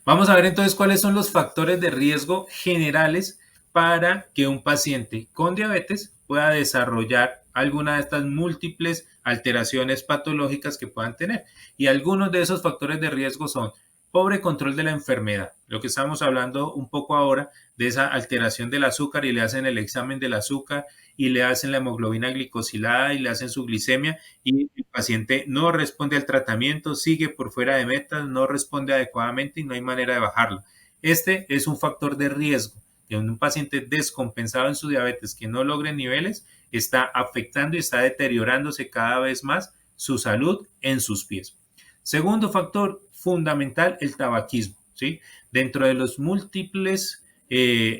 Vamos a ver entonces cuáles son los factores de riesgo generales para que un paciente con diabetes pueda desarrollar alguna de estas múltiples alteraciones patológicas que puedan tener. Y algunos de esos factores de riesgo son pobre control de la enfermedad, lo que estamos hablando un poco ahora de esa alteración del azúcar y le hacen el examen del azúcar y le hacen la hemoglobina glicosilada y le hacen su glicemia y el paciente no responde al tratamiento, sigue por fuera de metas, no responde adecuadamente y no hay manera de bajarlo. Este es un factor de riesgo que un paciente descompensado en su diabetes que no logre niveles está afectando y está deteriorándose cada vez más su salud en sus pies. Segundo factor fundamental, el tabaquismo, ¿sí? Dentro de los múltiples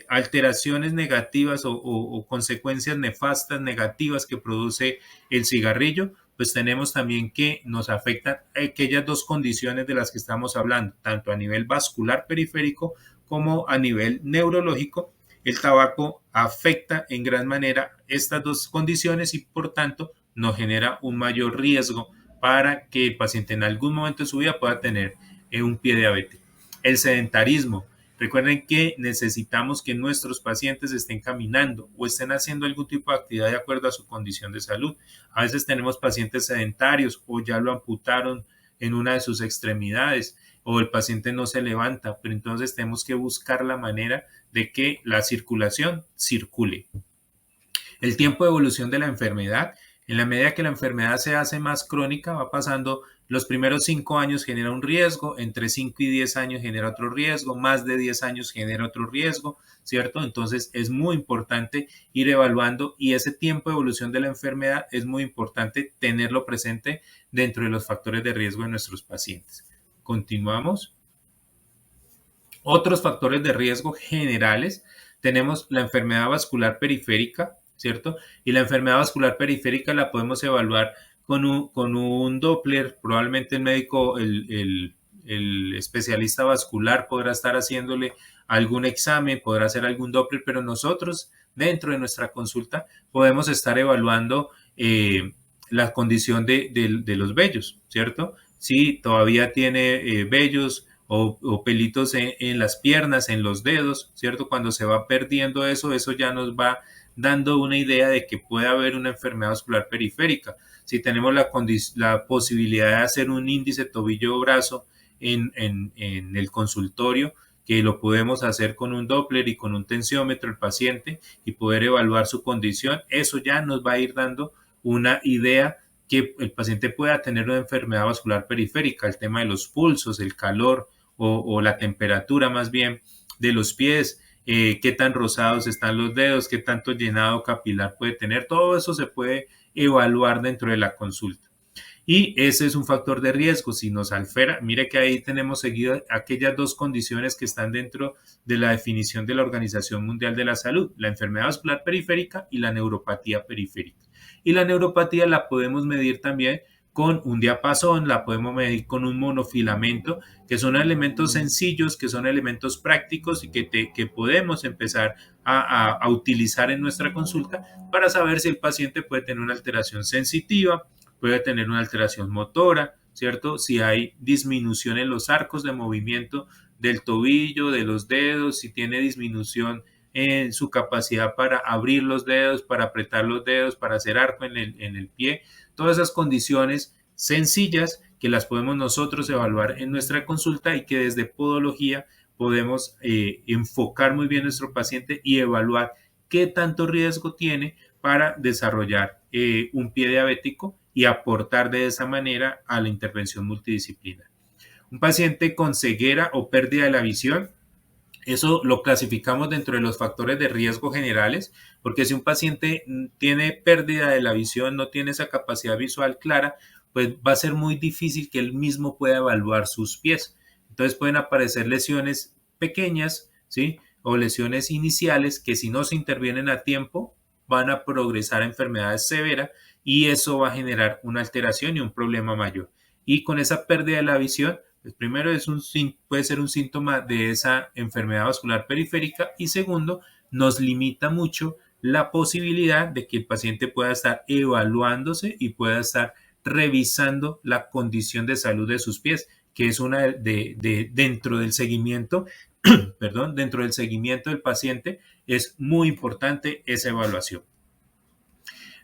alteraciones negativas o consecuencias nefastas negativas que produce el cigarrillo, pues tenemos también que nos afectan aquellas dos condiciones de las que estamos hablando, tanto a nivel vascular periférico como a nivel neurológico. El tabaco afecta en gran manera estas dos condiciones y por tanto nos genera un mayor riesgo para que el paciente en algún momento de su vida pueda tener un pie diabético. El sedentarismo. Recuerden que necesitamos que nuestros pacientes estén caminando o estén haciendo algún tipo de actividad de acuerdo a su condición de salud. A veces tenemos pacientes sedentarios o ya lo amputaron en una de sus extremidades o el paciente no se levanta, pero entonces tenemos que buscar la manera de que la circulación circule. El tiempo de evolución de la enfermedad, en la medida que la enfermedad se hace más crónica, va pasando los primeros 5 años genera un riesgo, entre 5 y 10 años genera otro riesgo, más de 10 años genera otro riesgo, ¿cierto? Entonces es muy importante ir evaluando y ese tiempo de evolución de la enfermedad es muy importante tenerlo presente dentro de los factores de riesgo de nuestros pacientes. Continuamos. Otros factores de riesgo generales, tenemos la enfermedad vascular periférica, ¿cierto? Y la enfermedad vascular periférica la podemos evaluar con un Doppler, probablemente el médico, el especialista vascular podrá estar haciéndole algún examen, podrá hacer algún Doppler, pero nosotros dentro de nuestra consulta podemos estar evaluando la condición de los vellos, ¿cierto? Si todavía tiene vellos, o pelitos en las piernas, en los dedos, ¿cierto? Cuando se va perdiendo eso, eso ya nos va dando una idea de que puede haber una enfermedad vascular periférica. Si tenemos la posibilidad de hacer un índice tobillo-brazo en el consultorio, que lo podemos hacer con un Doppler y con un tensiómetro el paciente y poder evaluar su condición, eso ya nos va a ir dando una idea que el paciente pueda tener una enfermedad vascular periférica, el tema de los pulsos, el calor o la temperatura más bien de los pies, qué tan rosados están los dedos, qué tanto llenado capilar puede tener, todo eso se puede evaluar dentro de la consulta. Y ese es un factor de riesgo. Si nos altera, mire que ahí tenemos seguido aquellas dos condiciones que están dentro de la definición de la Organización Mundial de la Salud, la enfermedad vascular periférica y la neuropatía periférica. Y la neuropatía la podemos medir también con un diapasón, la podemos medir con un monofilamento, que son elementos sencillos, que son elementos prácticos y que podemos empezar a utilizar en nuestra consulta para saber si el paciente puede tener una alteración sensitiva, puede tener una alteración motora, ¿cierto? Si hay disminución en los arcos de movimiento del tobillo, de los dedos, si tiene disminución en su capacidad para abrir los dedos, para apretar los dedos, para hacer arco en el pie, todas esas condiciones sencillas que las podemos nosotros evaluar en nuestra consulta y que desde podología podemos enfocar muy bien a nuestro paciente y evaluar qué tanto riesgo tiene para desarrollar un pie diabético y aportar de esa manera a la intervención multidisciplinar. Un paciente con ceguera o pérdida de la visión, eso lo clasificamos dentro de los factores de riesgo generales, porque si un paciente tiene pérdida de la visión, no tiene esa capacidad visual clara, pues va a ser muy difícil que él mismo pueda evaluar sus pies. Entonces pueden aparecer lesiones pequeñas, ¿sí? O lesiones iniciales que si no se intervienen a tiempo van a progresar a enfermedades severas y eso va a generar una alteración y un problema mayor. Y con esa pérdida de la visión, pues primero puede ser un síntoma de esa enfermedad vascular periférica y segundo, nos limita mucho la posibilidad de que el paciente pueda estar evaluándose y pueda estar revisando la condición de salud de sus pies, que es una dentro del seguimiento, perdón, dentro del seguimiento del paciente es muy importante esa evaluación.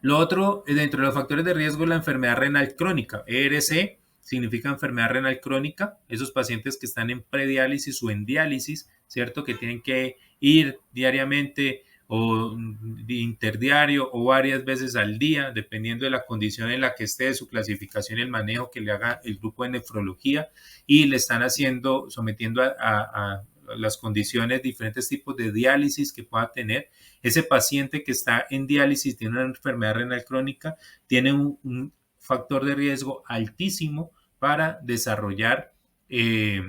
Lo otro, dentro de los factores de riesgo, la enfermedad renal crónica. ERC significa enfermedad renal crónica. Esos pacientes que están en prediálisis o en diálisis, ¿cierto? Que tienen que ir diariamente o interdiario o varias veces al día, dependiendo de la condición en la que esté, de su clasificación y el manejo que le haga el grupo de nefrología, y le están sometiendo a las condiciones, diferentes tipos de diálisis que pueda tener. Ese paciente que está en diálisis, tiene una enfermedad renal crónica, tiene un factor de riesgo altísimo para desarrollar pie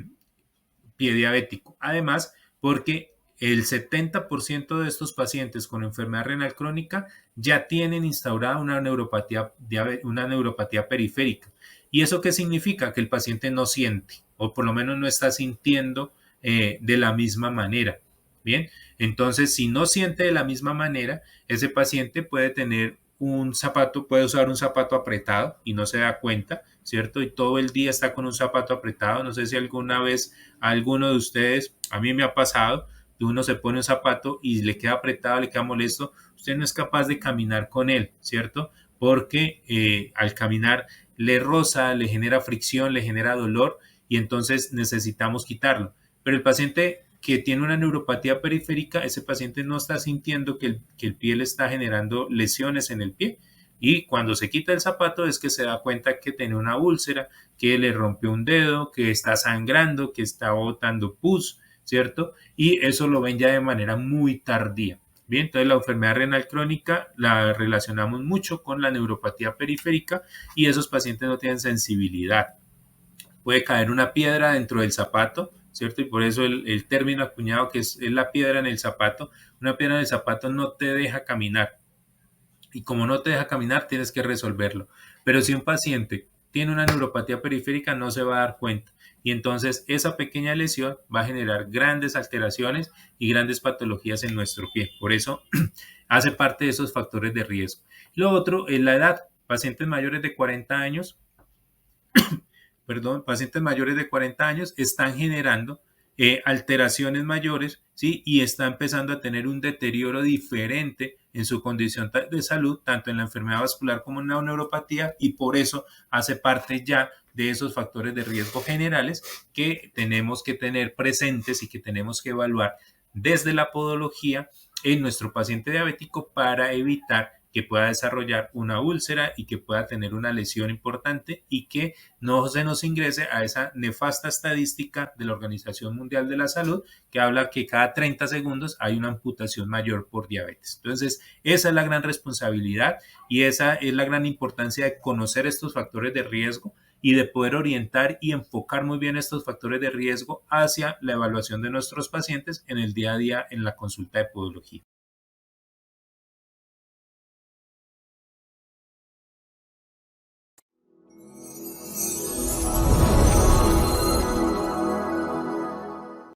diabético. Además, porque el 70% de estos pacientes con enfermedad renal crónica ya tienen instaurada una neuropatía periférica. ¿Y eso qué significa? Que el paciente no siente, o por lo menos no está sintiendo de la misma manera. Bien, entonces si no siente de la misma manera, ese paciente puede tener un zapato, puede usar un zapato apretado y no se da cuenta, ¿cierto? Y todo el día está con un zapato apretado. No sé si alguna vez a alguno de ustedes, a mí me ha pasado, que uno se pone un zapato y le queda apretado, le queda molesto, usted no es capaz de caminar con él, ¿cierto? Porque al caminar le roza, le genera fricción, le genera dolor y entonces necesitamos quitarlo. Pero el paciente que tiene una neuropatía periférica, ese paciente no está sintiendo que el pie le está generando lesiones en el pie. Y cuando se quita el zapato es que se da cuenta que tiene una úlcera, que le rompió un dedo, que está sangrando, que está botando pus, ¿cierto? Y eso lo ven ya de manera muy tardía. Bien, entonces la enfermedad renal crónica la relacionamos mucho con la neuropatía periférica y esos pacientes no tienen sensibilidad. Puede caer una piedra dentro del zapato, ¿cierto? Y por eso el término acuñado que es la piedra en el zapato. Una piedra en el zapato no te deja caminar. Y como no te deja caminar, tienes que resolverlo. Pero si un paciente tiene una neuropatía periférica, no se va a dar cuenta. Y entonces esa pequeña lesión va a generar grandes alteraciones y grandes patologías en nuestro pie. Por eso hace parte de esos factores de riesgo. Lo otro es la edad. Pacientes mayores de 40 años pacientes mayores de 40 años están generando alteraciones mayores, ¿sí? Y está empezando a tener un deterioro diferente en su condición de salud, tanto en la enfermedad vascular como en la neuropatía, y por eso hace parte ya de esos factores de riesgo generales que tenemos que tener presentes y que tenemos que evaluar desde la podología en nuestro paciente diabético para evitar que pueda desarrollar una úlcera y que pueda tener una lesión importante y que no se nos ingrese a esa nefasta estadística de la Organización Mundial de la Salud que habla que cada 30 segundos hay una amputación mayor por diabetes. Entonces, esa es la gran responsabilidad y esa es la gran importancia de conocer estos factores de riesgo y de poder orientar y enfocar muy bien estos factores de riesgo hacia la evaluación de nuestros pacientes en el día a día en la consulta de podología.